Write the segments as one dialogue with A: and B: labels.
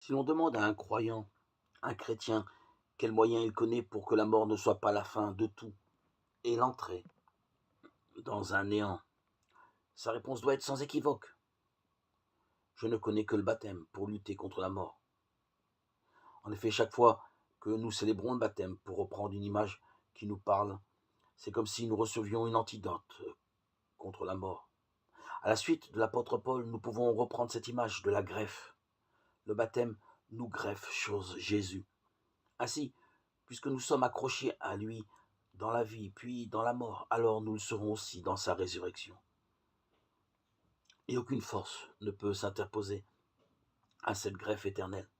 A: Si l'on demande à un croyant, un chrétien, quel moyen il connaît pour que la mort ne soit pas la fin de tout et l'entrée dans un néant, sa réponse doit être sans équivoque. Je ne connais que le baptême pour lutter contre la mort. En effet, chaque fois que nous célébrons le baptême, pour reprendre une image qui nous parle, c'est comme si nous recevions une antidote contre la mort. À la suite de l'apôtre Paul, nous pouvons reprendre cette image de la greffe. Le baptême nous greffe chose Jésus. Ainsi, puisque nous sommes accrochés à lui dans la vie, puis dans la mort, alors nous le serons aussi dans sa résurrection. Et aucune force ne peut s'interposer à cette greffe éternelle.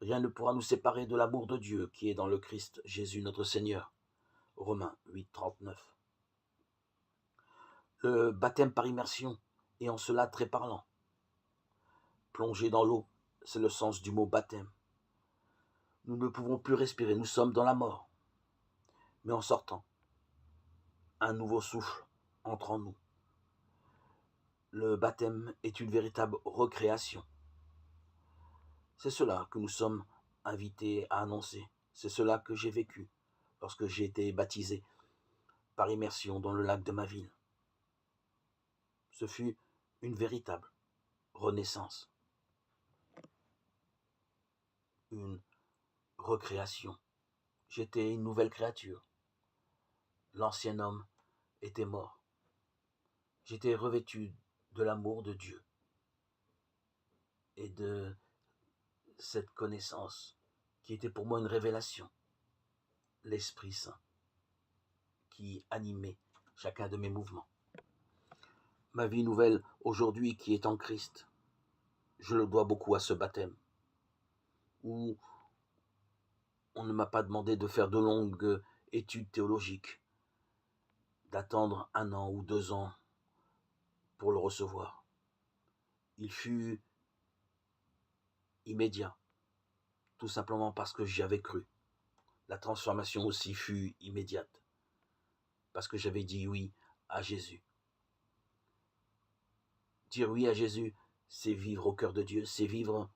A: Rien ne pourra nous séparer de l'amour de Dieu qui est dans le Christ Jésus notre Seigneur. Romains 8, 39. Le baptême par immersion est en cela très parlant. Plonger dans l'eau, c'est le sens du mot baptême. Nous ne pouvons plus respirer, nous sommes dans la mort. Mais en sortant, un nouveau souffle entre en nous. Le baptême est une véritable recréation. C'est cela que nous sommes invités à annoncer. C'est cela que j'ai vécu lorsque j'ai été baptisé par immersion dans le lac de ma ville. Ce fut une véritable renaissance, une recréation. J'étais une nouvelle créature. L'ancien homme était mort. J'étais revêtu de l'amour de Dieu et de cette connaissance qui était pour moi une révélation, l'Esprit Saint qui animait chacun de mes mouvements. Ma vie nouvelle aujourd'hui qui est en Christ, je le dois beaucoup à ce baptême, où on ne m'a pas demandé de faire de longues études théologiques, d'attendre 1 an ou 2 ans pour le recevoir. Il fut immédiat, tout simplement parce que j'y avais cru. La transformation aussi fut immédiate, parce que j'avais dit oui à Jésus. Dire oui à Jésus, c'est vivre au cœur de Dieu, c'est vivre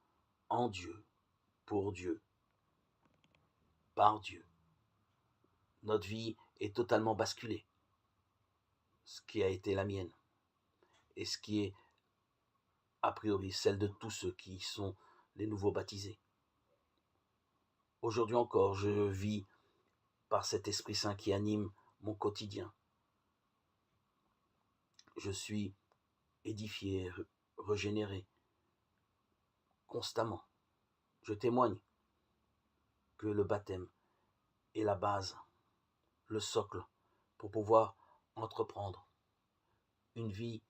A: en Dieu, pour Dieu, par Dieu. Notre vie est totalement basculée, ce qui a été la mienne, et ce qui est a priori celle de tous ceux qui sont les nouveaux baptisés. Aujourd'hui encore, je vis par cet Esprit Saint qui anime mon quotidien. Je suis édifié, régénéré, constamment. Je témoigne que le baptême est la base, le socle pour pouvoir entreprendre une vie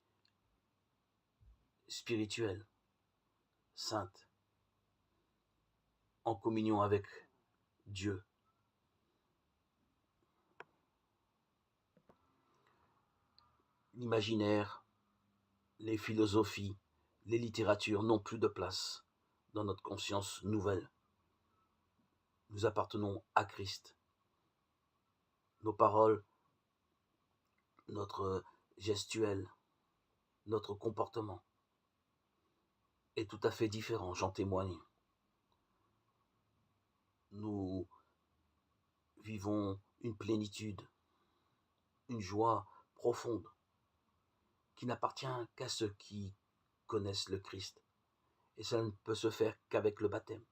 A: spirituelle, sainte, en communion avec Dieu. L'imaginaire, les philosophies, les littératures n'ont plus de place dans notre conscience nouvelle. Nous appartenons à Christ. Nos paroles, notre gestuelle, notre comportement est tout à fait différent, j'en témoigne. Nous vivons une plénitude, une joie profonde qui n'appartient qu'à ceux qui connaissent le Christ. Et cela ne peut se faire qu'avec le baptême.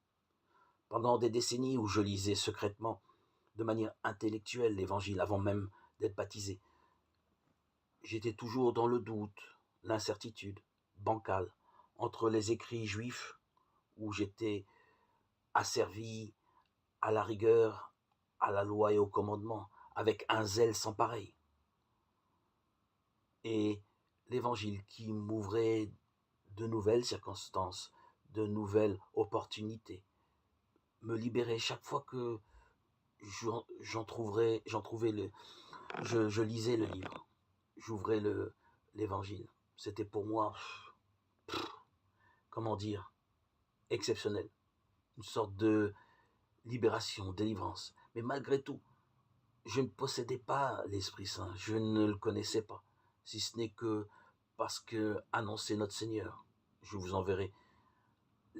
A: Pendant des décennies où je lisais secrètement, de manière intellectuelle, l'Évangile avant même d'être baptisé, j'étais toujours dans le doute, l'incertitude, bancale, entre les écrits juifs, où j'étais asservi à la rigueur, à la loi et au commandement, avec un zèle sans pareil, et l'Évangile qui m'ouvrait de nouvelles circonstances, de nouvelles opportunités, me libérait chaque fois que j'en trouvais je lisais le livre, j'ouvrais l'Évangile. C'était pour moi, comment dire, exceptionnel, une sorte de libération, délivrance. Mais malgré tout, je ne possédais pas l'Esprit Saint, je ne le connaissais pas, si ce n'est que parce que annonçait notre Seigneur. Je vous enverrai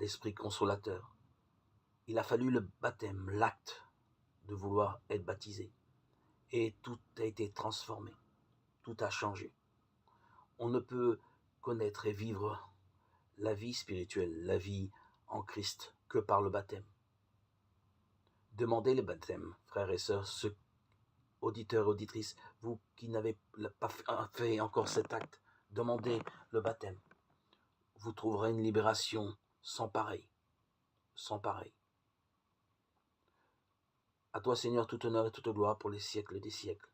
A: l'Esprit consolateur. Il a fallu le baptême, l'acte de vouloir être baptisé. Et tout a été transformé. Tout a changé. On ne peut connaître et vivre la vie spirituelle, la vie en Christ, que par le baptême. Demandez le baptême, frères et sœurs, ceux, auditeurs et auditrices, vous qui n'avez pas fait encore cet acte, demandez le baptême. Vous trouverez une libération sans pareil. Sans pareil. À toi, Seigneur, tout honneur et toute gloire pour les siècles des siècles.